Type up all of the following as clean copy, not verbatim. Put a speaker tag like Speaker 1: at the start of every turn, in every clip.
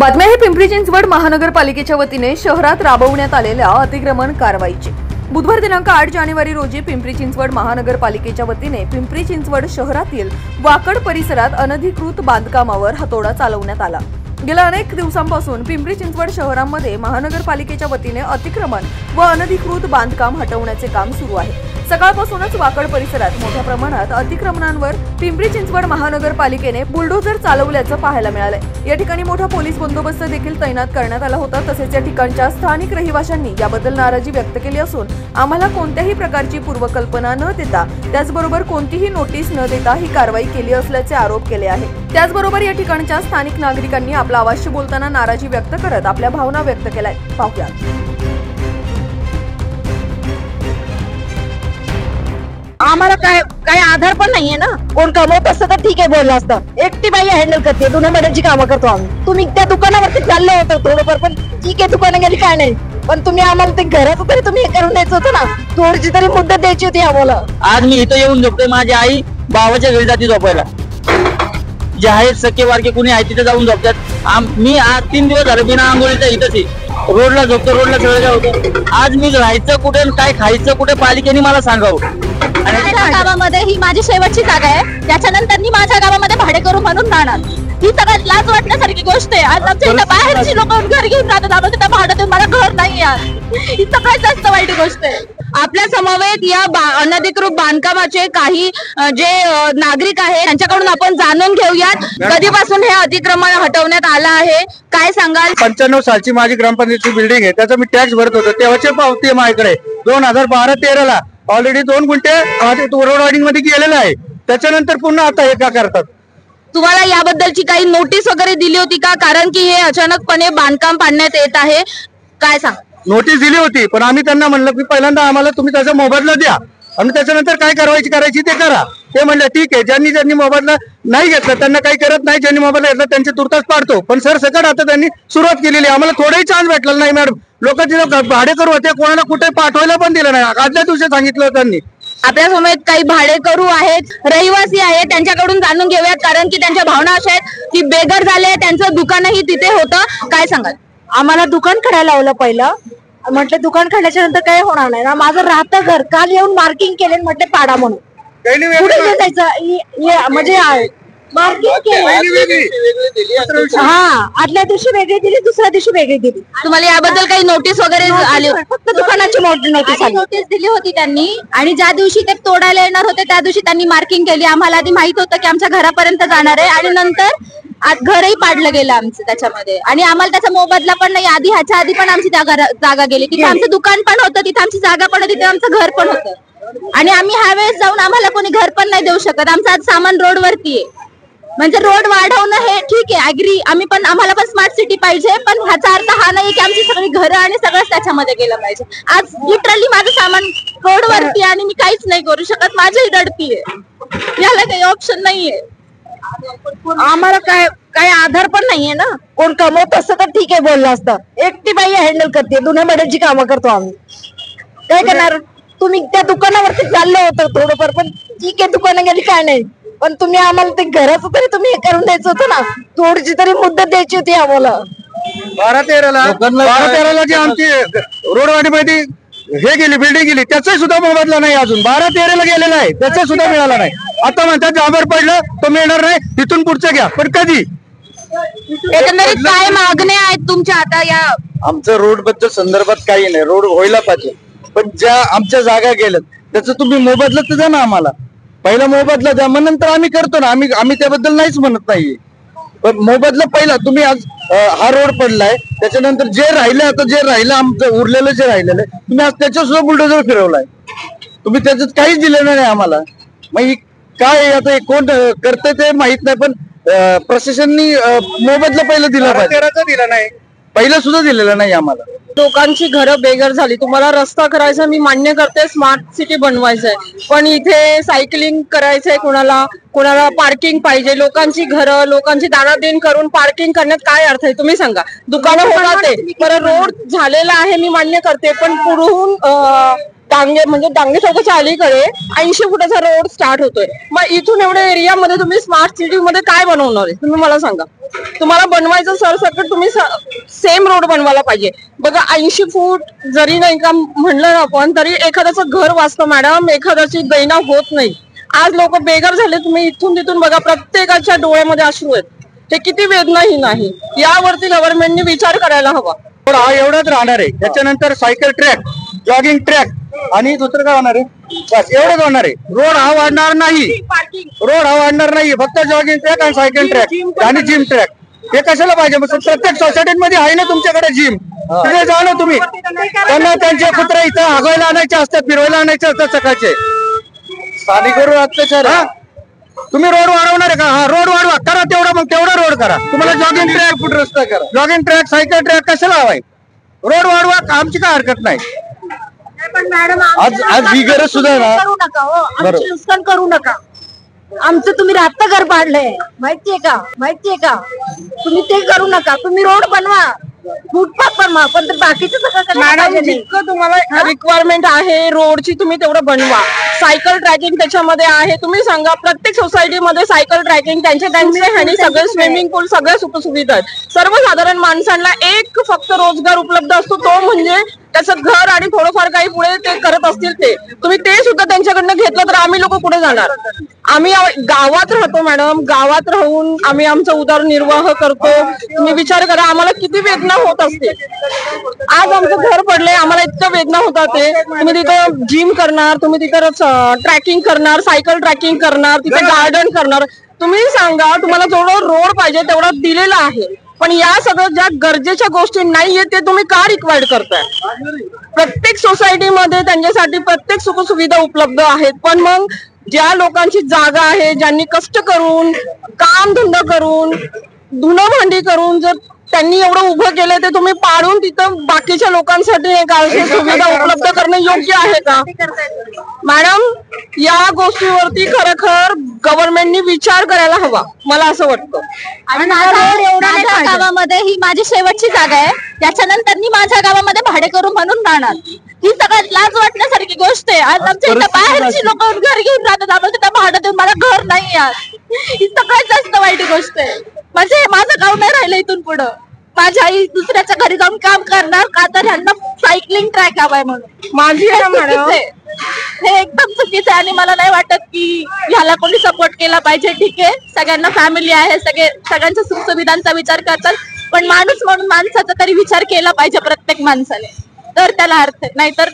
Speaker 1: बातम्या ही पिंपरी चिंचवड महानगरपालिकेच्या वतीने शहरात राबवण्यात आलेल्या अतिक्रमण कारवाईची। बुधवार दिनांक 8 जानेवारी रोजी पिंपरी चिंचवड महानगरपालिकेच्या वतीने पिंपरी चिंचवड शहरातील वाकड परिसरात अनधिकृत बांधकामावर हातोडा चालवण्यात आला। गेल्या अनेक दिवसांपासून पिंपरी चिंचवड शहरामध्ये महानगरपालिकेच्या वतीने अतिक्रमण व अनधिकृत बांधकाम हटवण्याचे काम सुरू आहे। सकाळपासूनच वाकड परिसरात मोठ्या प्रमाणात अतिक्रमणांवर पिंपरी चिंचवड महानगरपालिकेने बुलडोझर चालवल्याचं पाहायला मिळालंय। या ठिकाणी मोठा पोलीस बंदोबस्त देखील तैनात करण्यात आला होता। तसेच या ठिकाणच्या स्थानिक रहिवाशांनी याबद्दल नाराजी व्यक्त केली असून आम्हाला कोणत्याही प्रकारची पूर्वकल्पना न देता त्याचबरोबर कोणतीही नोटीस न देता ही कारवाई केली असल्याचे आरोप केले आहे। त्याचबरोबर या ठिकाणच्या स्थानिक नागरिकांनी आपला आवाज बोलताना नाराजी व्यक्त करत आपल्या भावना व्यक्त केल्या। पाहूया।
Speaker 2: आम्हाला काय आधार पण नाहीये ना। कोण कमवत असतं तर ठीक आहे बोललं असतं। एकटी बाई हँडल करते, दोन्ही मॅडमची कामं करतो आम्ही। तुम्ही त्या दुकानावरती चाललो होतो थोडंफार, पण ठीक आहे दुकानं गेली काय नाही, पण तुम्ही आम्हाला ते घराचं तरी तुम्ही हे करून द्यायचं होतं ना। थोडीशी तरी मुद्दत द्यायची होती आम्हाला।
Speaker 3: आज मी इथं येऊन झोपतोय, माझी आई भावाच्या घरी जाते झोपायला। जे आहेत सख्खे वारके कुणी आहे तिथे जाऊन झोपतात। मी आज 3 दिवस झाले बिना आंघोळीचा इथंच आहे, रोडला झोपतो, रोडला सगळं होतं। आज मी राहायचं कुठे, काय खायचं कुठे, पालिकेने मला सांगावं।
Speaker 4: माझ्या गावामध्ये ही माझी शेवटची जागा आहे, त्याच्यानंतर मी माझ्या गावामध्ये भाडेकरू म्हणून राहणार। ही सगळ्यात लाज वाटण्यासारखी गोष्ट आहे। आज आमच्या इथं बाहेरची लोक घर घेऊन राहतात, आम्हाला तिथं भाडं देऊन मला घर नाही आहे। ही सगळ्यात जास्त वाईट गोष्ट आहे।
Speaker 2: आपल्या समवेत या अनधिकृत बांधकामाचे काही जे नागरिक आहेत त्यांच्याकडून आपण जाणून घेऊयात कधीपासून हे अतिक्रमण हटवण्यात आलं आहे, काय सांगाल?
Speaker 5: 95 सालची माझी ग्रामपंचायतची बिल्डिंग आहे, त्याचा मी टॅक्स भरत होतो, तेव्हाची पावती आहे माझ्याकडे। 2012-13 ला ऑलरेडी 2 गुंठे रोड वायडिंग मध्ये गेलेलं आहे। त्याच्यानंतर पुन्हा आता हे का करतात?
Speaker 2: तुम्हाला याबद्दलची काही नोटीस वगैरे दिली होती का? कारण की हे अचानकपणे बांधकाम पाडण्यात येत आहे, काय सांग?
Speaker 5: नोटीस दिली होती, पण आम्ही त्यांना म्हणलं की पहिल्यांदा आम्हाला तुम्ही त्याचा मोबदला द्या आणि त्याच्यानंतर काय कारवाई करायची ते करा। ते म्हणलं ठीक आहे, ज्यांनी मोबदला नाही घेतला त्यांना काही करत नाही, ज्यांनी मोबदला घेतला त्यांचे तुर्तास पाडतो। पण सर सकट आता त्यांनी सुरुवात केलेली, आम्हाला थोडाही चान्स भेटलेला नाही मॅडम। लोकांचे भाडेकरू होते, कोणाला कुठे पाठवायला पण दिलं नाही, आदल्या दिवशी सांगितलं त्यांनी।
Speaker 2: आपल्या समोर काही भाडेकरू आहेत, रहिवासी आहेत, त्यांच्याकडून जाणून घेऊयात, कारण की त्यांच्या भावना अशा आहेत की बेघर झाले, त्यांचं दुकानही तिथे होतं, काय सांगाल?
Speaker 4: आम्हाला दुकान काढायला लावलं पहिलं, म्हटलं दुकान काढल्याच्या नंतर काही होणार नाही ना। माझं राहतं घर काल येऊन मार्किंग केले, म्हटलं पाडा म्हणून पुढे जायचं म्हणजे मार्किंग केलं। हा, आदल्या दिवशी वेगळी दिली, दुसऱ्या दिवशी वेगळी दिली।
Speaker 2: तुम्हाला याबद्दल काही नोटीस वगैरे आली?
Speaker 4: फक्त दुकानाची नोटीस दिली होती त्यांनी, आणि ज्या दिवशी ते तोडायला येणार होते त्या दिवशी त्यांनी मार्किंग केली। आम्हाला आधी माहित होतं की आमच्या घरापर्यंत जाणार आहे, आणि नंतर घरही पाडलं गेलं आमचं त्याच्यामध्ये, आणि आम्हाला त्याचा मोबदला पण नाही। आधी ह्याच्या आधी पण आमची जागा गेली, तिथे आमचं दुकान पण होतं, तिथे आमची जागा पण होती, तिथे आमचं घर पण होतं, आणि आम्ही ह्या वेळेस जाऊन आम्हाला कोणी घर पण नाही देऊ शकत। आमचं आज सामान रोडवरती आहे, म्हणजे रोड वाढवणं हे ठीक आहे, अग्री, आम्हाला पण स्मार्ट सिटी पाहिजे, पण ह्याचा अर्थ हा नाही की आमची सगळी घरं आणि सगळंच त्याच्यामध्ये गेलं पाहिजे। आज लिटरली माझं सामान रोडवरती आणि मी काहीच नाही करू शकत, माझी रडतीये, याला काही ऑप्शन नाहीये।
Speaker 2: आम्हाला काय आधार पण नाहीये ना।
Speaker 4: कोण कमवत असतं तर ठीक आहे बोललं असतं। एकटी बाई हँडल करते, दोन्ही मॅडमची कामं करतो आम्ही, काय करणार? तुम्ही त्या दुकानावरती चाललो होतो थोडंफार, पण ठीक आहे दुकानं गेली काय नाही, पण तुम्ही आम्हाला ते घराचं तरी तुम्ही हे करून द्यायचं होतं ना। थोडीशी तरी मुद्दत द्यायची होती आम्हाला।
Speaker 5: 12-13 जी आमची रोडवाडीमध्ये हे गेली, बिल्डिंग गेली, त्याचा सुद्धा मोबदला नाही अजून। 12-13 गेलेला आहे, त्याचा सुद्धा मिळाला नाही। आता म्हणतात जाबर पडलं तो मिळणार नाही, तिथून पुढचं घ्या, पण कधी?
Speaker 2: एकंदरीत काय मागण्या आहेत तुमच्या आता? या
Speaker 5: आमचं रोड बद्दल संदर्भात काही नाही, रोड व्हायला पाहिजे, पण ज्या आमच्या जागा गेल्यात त्याचं तुम्ही मोबदला तर द्या ना आम्हाला। पहिला मोबदला द्या, मग नंतर आम्ही करतो ना, आम्ही त्याबद्दल नाहीच म्हणत नाहीये, पण मोबदला पहिला तुम्ही। आज हा रोड पडलाय, त्याच्यानंतर जे राहिलं, आता जे राहिलं आमचं उरलेलं जे राहिलेलं आहे, तुम्ही आज त्याच्या सुद्धा बुलडोझर फिरवलाय, तुम्ही त्याच्यात काहीच दिलेलं नाही आम्हाला। मग काय आता कोण करते ते माहित नाही, पण प्रशासनाने मोबदला पहिला दिला पाहिजे, दिला नाही, पहिला सुद्धा दिलेला नाही आम्हाला।
Speaker 2: लोकांची घरं बेघर झाली, तुम्हाला रस्ता करायचा मी मान्य करते, स्मार्ट सिटी बनवायचंय, पण इथे सायकलिंग करायचंय, कोणाला पार्किंग पाहिजे, लोकांची घरं, लोकांची दाणादाण करून पार्किंग करण्यात काय अर्थ आहे तुम्ही सांगा? दुकानं होणार ते, परत रोड झालेला आहे मी मान्य करते, पण पुढून डांगे चौकाच्या अलीकडे 80 फुटाचा रोड स्टार्ट होतोय, मग इथून एवढ्या एरियामध्ये तुम्ही स्मार्ट सिटी मध्ये काय बनवणार आहे तुम्ही मला सांगा? तुम्हाला बनवायचं सरसकट तुम्ही सेम रोड बनवायला पाहिजे. बघा 80 फूट जरी नाही का म्हणलं ना आपण तरी एखाद्याचं घर वाचतं मॅडम, एखाद्याची दैना होत नाही. आज लोक बेघर झाले. तुम्ही इथून तिथून बघा, प्रत्येकाच्या डोळ्यामध्ये अश्रू आहेत. हे किती वेदनाहीन आहे. यावरती गव्हर्नमेंटने विचार करायला हवा.
Speaker 5: हा एवढंच राहणार आहे. त्याच्यानंतर सायकल ट्रॅक, जॉगिंग ट्रॅक आणि दुसरं काय होणार आहे? बस एवढंच होणार आहे. रोड हा वाढणार नाही. रोड हा वाढणार नाही. फक्त जॉगिंग ट्रॅक आणि सायकल ट्रॅक आणि जिम ट्रॅक. हे कशाला पाहिजे? प्रत्येक सोसायटीमध्ये आहे ना तुमच्याकडे जिम. तिथे जा ना तुम्ही. त्यांना त्यांचे कुत्रे इथं हागवायला आणायचे असतात, फिरवायला आणायचे असतात सकाळचे. स्थानिकवर अत्याचार. तुम्ही रोड वाढवणार आहे का? हा रोड वाढवा, करा तेवढा, मग तेवढा रोड करा. तुम्हाला जॉगिंग ट्रॅक, फूट रस्ता करा. जॉगिंग ट्रॅक, सायकल ट्रॅक कशाला हवाय? रोड वाढवा, आमची काय हरकत नाही.
Speaker 4: पण मॅडम
Speaker 5: आज ही गरज सुद्धा ना
Speaker 4: करू नका हो, आमची नुकसान करू नका. आमचं तुम्ही राहतं घर पाडलंय माहितीये का? तुम्ही ते करू नका. तुम्ही रोड बनवा, फुटपाथ बनवा, पण बाकीचं सगळं
Speaker 2: मॅडम जितकं तुम्हाला रिक्वायरमेंट आहे रोडची तुम्ही तेवढं बनवा. सायकल ट्रॅकिंग त्याच्यामध्ये आहे. तुम्ही सांगा प्रत्येक सोसायटीमध्ये सायकल ट्रॅकिंग, त्यांचे ह्यानी सगळे स्विमिंग पूल, सगळ्या सुखसुविधा आहेत. सर्वसाधारण माणसांना एक फक्त रोजगार उपलब्ध असतो, तो म्हणजे त्याचं घर आणि थोडंफार काही पुढे ते करत असतील ते. तुम्ही ते सुद्धा त्यांच्याकडनं घेतलं तर आम्ही लोक पुढे जाणार. आम्ही गावात राहतो मॅडम, गावात राहून आम्ही आमचा उदरनिर्वाह करतो. तुम्ही विचार करा आम्हाला किती वेदना होत असते. आज आमचं घर पडलंय, आम्हाला इतकं वेदना होतात. ते तुम्ही तिथं जिम करणार, तुम्ही तिथं ट्रॅकिंग करणार, सायकल ट्रॅकिंग करणार, तिथे गार्डन करणार. तुम्ही सांगा तुम्हाला जेवढं रोड पाहिजे तेवढा दिलेला आहे, पण या सगळं ज्या गरजेच्या गोष्टी नाहीये ते तुम्ही का रिक्वायर्ड करताय? प्रत्येक सोसायटीमध्ये त्यांच्यासाठी प्रत्येक सुखसुविधा उपलब्ध आहेत, पण मग ज्या लोकांची जागा आहे, ज्यांनी कष्ट करून, काम धंदा करून, धुणं भांडी करून जर त्यांनी एवढं उभं केलं ते तुम्ही पाडून तिथं बाकीच्या लोकांसाठी अशी सुविधा उपलब्ध करणं योग्य आहे का? मॅडम या गोष्टीवरती खरोखर गव्हर्नमेंटनी विचार करायला हवा, मला असं वाटतं.
Speaker 4: आणि माझ्या गावामध्ये ही माझी शेवटची जागा आहे. त्याच्यानंतर मी माझ्या गावामध्ये भाडेकरू म्हणून राहणार. ही सगळ्यात लाज वाटण्यासारखी गोष्ट आहे. आज आमच्या इथं बाहेरची लोक घर घेऊन राहतात, आम्हाला तिथं भाडं देऊन मला घर नाही आहे. ही सगळ्यात जास्त वाईट गोष्ट आहे. म्हणजे माझं गाव नाही राहिलं इथून पुढं. माझी आई दुसऱ्याच्या घरी जाऊन काम करणार का तर ह्यांना सायकलिंग ट्रॅक हवाय म्हणून.
Speaker 2: माझी
Speaker 4: हे एकदम चुकीचं आहे आणि मला नाही वाटत की ह्याला कोणी सपोर्ट केला पाहिजे. ठीक आहे, सगळ्यांना फॅमिली आहे, सगळ्यांच्या सुखसुविधांचा विचार करतात, पण माणूस म्हणून माणसाचा तरी विचार केला पाहिजे प्रत्येक माणसाने, तर त्याला अर्थ आहे. नाहीतर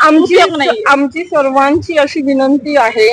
Speaker 2: आमची सर्वांची अशी विनंती आहे,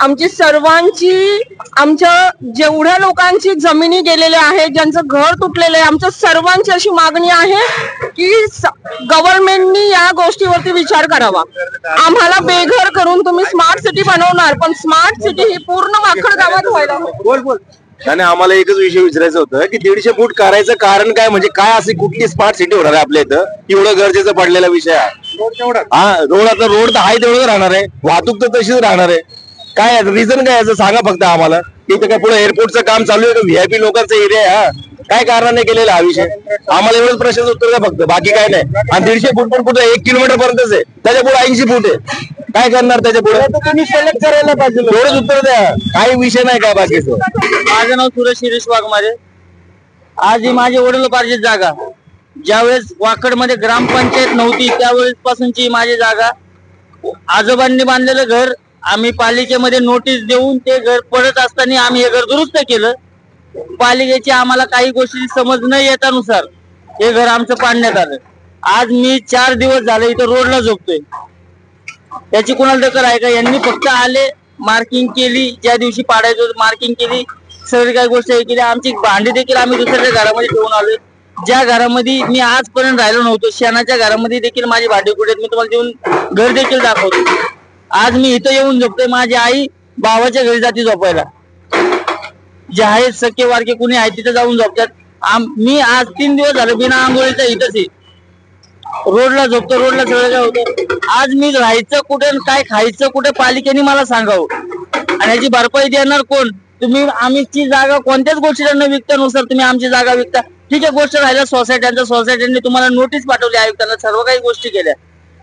Speaker 2: आमची सर्वांची, आमच्या जेवढ्या लोकांची जमिनी गेलेल्या आहेत, ज्यांचं घर तुटलेलं आहे, आमच्या सर्वांची अशी मागणी आहे की गव्हर्नमेंटनी या गोष्टीवरती विचार करावा. आम्हाला बेघर करून तुम्ही स्मार्ट सिटी बनवणार, पण स्मार्ट सिटी ही पूर्ण वाखड गावात व्हायला.
Speaker 5: बोल. आणि आम्हाला एकच विषय विचारायचं होतं की 150 फूट करायचं कारण काय, म्हणजे काय असे कुठली स्मार्ट सिटी होणार आहे आपल्या इथं, एवढं गरजेचं पडलेला विषय आहे. हा रोड, आता रोड तर आहे तेवढं राहणार आहे, वाहतूक तर तशीच राहणार आहे. काय रिझन काय याचं सांगा फक्त आम्हाला. इथं काय पुढे एअरपोर्टचं काम चालू आहे का? व्हीआयपी लोकांचा एरिया आहे हा, काय कारणाने केलेला हा विषय? आम्हाला एवढंच प्रश्नाचं उत्तर द्या फक्त, बाकी काय नाही. आणि 150 फूट पण कुठे 1 किलोमीटर पर्यंतच आहे, त्याच्या पुढे 80 फूट आहे. काय करणार त्याच्या पुढे? तुम्ही सिलेक्ट करायला पाहिजे, एवढंच उत्तर द्या. काही विषय नाही काय बाकीचं.
Speaker 3: माझं नाव सुरेश शिरीष वाघमारे. आज ही माझी वडिलोपार्जित जागा. ज्यावेळेस वाकडमध्ये ग्रामपंचायत नव्हती त्यावेळेस पासूनची माझी जागा. आजोबांनी बांधलेलं घर आम्ही पालिकेमध्ये नोटीस देऊन ते घर पडत असताना आम्ही हे घर दुरुस्त केलं. पालिकेची आम्हाला काही गोष्टी समज न येतानुसार हे घर आमचं पाडण्यात आलं. आज मी 4 दिवस झाले इथं रोडला झोपतोय. त्याची कुणाला दखल आहे का? यांनी फक्त आले, मार्किंग केली, ज्या दिवशी पाडायचं मार्किंग केली, सगळी काही गोष्टी हे केली. आमची भांडी देखील आम्ही दुसऱ्याच्या घरामध्ये ठेवून आलोय, ज्या घरामध्ये मी आजपर्यंत राहिलो नव्हतो. शेणाच्या घरामध्ये देखील माझी भांडी कुठे मी तुम्हाला देऊन घर देखील दाखवतो. आज मी इथं येऊन झोपतोय. माझी आई भावाच्या घरी जाते झोपायला. जे आहेत सख्खे वारके कुणी आहे तिथे जाऊन झोपतात. मी आज 3 दिवस झाले बिना आंघोळीचा इथंच आहे, रोडला झोपतो. रोडला सगळं काय होतं. आज मी राहायचं कुठे, काय खायचं कुठे, पालिकेने मला सांगावं. आणि याची भरपाई देणार कोण? तुम्ही आमची जागा कोणत्याच गोष्टीला न विकतानुसार तुम्ही आमची जागा विकता. ठीक आहे, गोष्ट राहिल्या सोसायट्यांनी तुम्हाला नोटीस पाठवली, आयुक्तांना सर्व काही गोष्टी केल्या,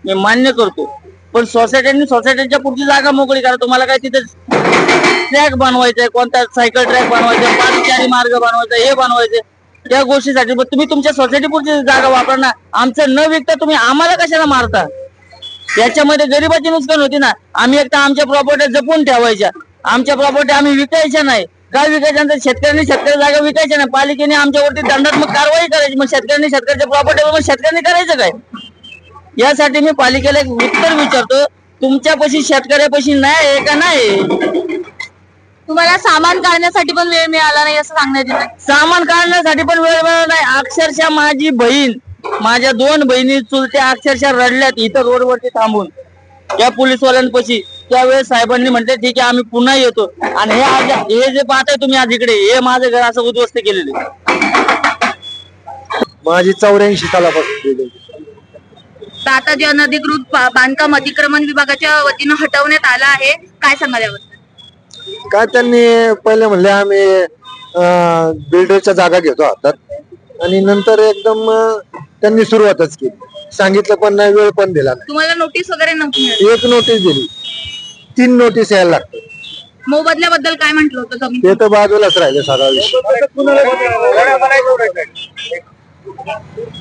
Speaker 3: मी मान्य करतो. पण सोसायट्यांच्या पुढची जागा मोकळी करा. तुम्हाला काय तिथे ट्रॅक बनवायचंय, कोणता सायकल ट्रॅक बनवायचा, पादचारी मार्ग बनवायचा, हे बनवायचे, त्या गोष्टीसाठी तुम्ही तुमच्या सोसायटी पुरती जागा वापरा ना. आमचं न विकता तुम्ही आम्हाला कशाला मारता? याच्यामध्ये गरिबाची नुकसान होती ना. आम्ही एकदा आमच्या प्रॉपर्टी जपून ठेवायच्या, आमच्या प्रॉपर्टी आम्ही विकायच्या नाही. काय विकायच्या? शेतकऱ्यांनी शेतकरी जागा विकायच्या नाही. पालिकेने आमच्यावरती दंडात्मक कारवाई करायची. मग शेतकऱ्यांनी शेतकऱ्याच्या प्रॉपर्टीवर शेतकऱ्यांनी करायचं काय? यासाठी मी पालिकेला एक उत्तर विचारतो, तुमच्यापाशी शेतकऱ्यापाशी नाही आहे का नाही?
Speaker 4: तुम्हाला सामान काढण्यासाठी पण वेळ मिळाला नाही असं सांगण्यात येतं.
Speaker 3: सामान काढण्यासाठी पण वेळ मिळाला नाही. अक्षरशः माझी बहीण, माझ्या 2 बहिणी चुलत्या अक्षरशः रडल्यात इथं रोडवरती थांबून त्या पोलीसवाल्यांपाशी. त्यावेळेस साहेबांनी म्हटले ठीक आहे आम्ही पुन्हा येतो. आणि हे जे पाहताय तुम्ही आज इकडे, हे माझं घर असं उद्ध्वस्त केलेले.
Speaker 5: माझी 84 सालापासून.
Speaker 4: आता जे अनधिकृत बांधकाम अतिक्रमण विभागाच्या वतीनं हटवण्यात आलं आहे, काय सांगाल याबद्दल?
Speaker 5: काय त्यांनी पहिले म्हणले आम्ही बिल्डरच्या जागा घेतो हातात, आणि नंतर एकदम त्यांनी सुरुवातच केली. सांगितलं पण नाही, वेळ पण दिला नाही.
Speaker 4: तुम्हाला नोटीस वगैरे नव्हती मिळाली?
Speaker 5: एक नोटीस दिली, 3 नोटीस यायला लागतात.
Speaker 4: मोबदल्याबद्दल काय म्हटलं होतं जमीन?
Speaker 5: ते तर बाजूलाच राहिले सगळा विषय.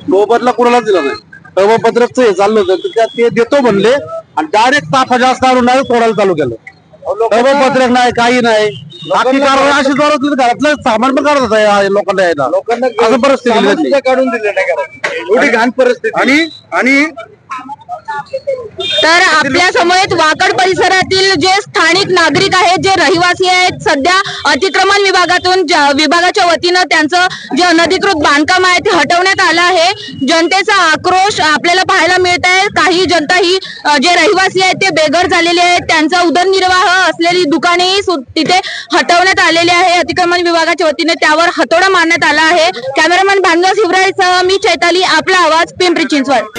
Speaker 6: मोबदला कुणालाच दिला नाही. प्रमाणपत्रच हे चाललं होतं, ते देतो म्हणले आणि डायरेक्ट ताफा जास्त आणून डायरेक्ट तोडायला चालू केलं. प्रमाणपत्रक नाही, काही नाही. बाकी कारवाई अशी जोरात घरातलं सामान पण काढत होता लोकांना यायला. असं परिस्थिती
Speaker 5: काढून दिले नाही, एवढी घाण परिस्थिती. आणि
Speaker 4: तर आपल्या समोर वाकड परिसरातील जे स्थानिक नागरिक आहेत, जे रहिवासी आहेत, सध्या अतिक्रमण विभागाच्या वतीनं त्यांचं जे अनधिकृत बांधकाम आहे ते हटवण्यात आलं आहे. जनतेचा आक्रोश आपल्याला पाहायला मिळत आहे. काही जनता ही जे रहिवासी आहेत ते बेघर झालेले आहेत. त्यांचा उदरनिर्वाह असलेली दुकानेही तिथे हटवण्यात आलेली आहे. अतिक्रमण विभागाच्या वतीने त्यावर हातोडा मारण्यात आला आहे. कॅमेरामॅन भानगड शिवरायसह मी चैताली, आपला आवाज, पिंपरी चिंचवड.